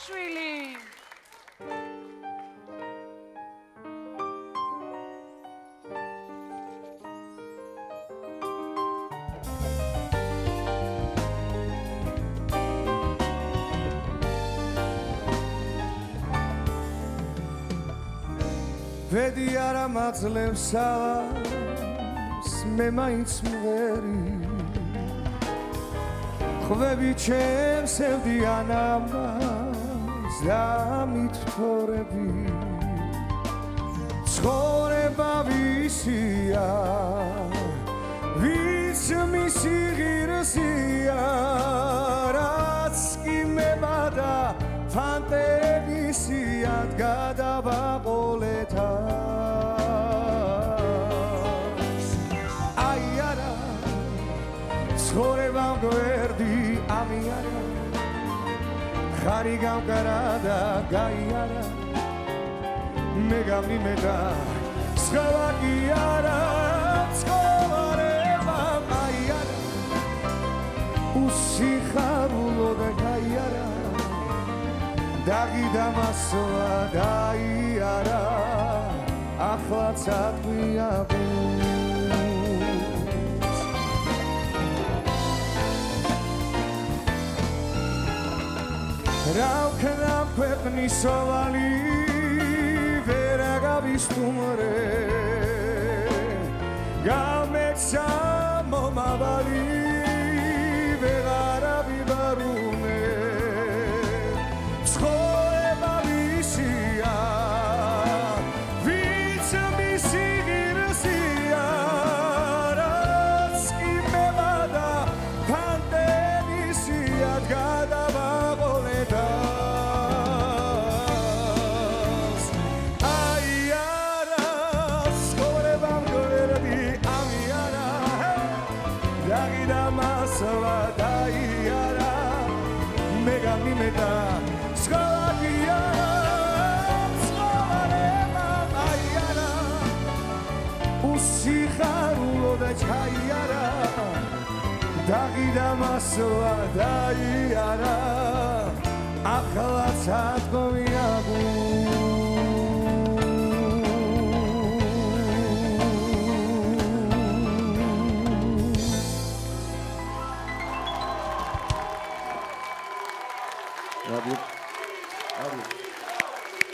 შვილი. ბედი არა მაძლევს ალას მე მაინც მღერი ხვები ჩემს ევდიან ამას და მითორები ცხოვრება ვისია ვის მისი ღირსია რაც კი მებადა ფანტეზიად გადავაყოლეთას აი არა ცხოვრება გვერდი ამი არა ხარი გამკარა და გაიარა მე გამიმეტა სხვა კი არა ცხოვრება აი არა უსიხარულო და გაიარა დაგიდა მასლა დაიარა ახლაც ატყვია რა ვქნა ქვეყნის სავალი ვერ აგავისტუმრე გამეცა მომავალი ვეღარ ავიბარუნე მეგამიმეტა სკოლაკია ცხოვრება აი არა უსიხარულო და ჩაიარა დაგიდა მასლა დაიარა ახლაც ატყვია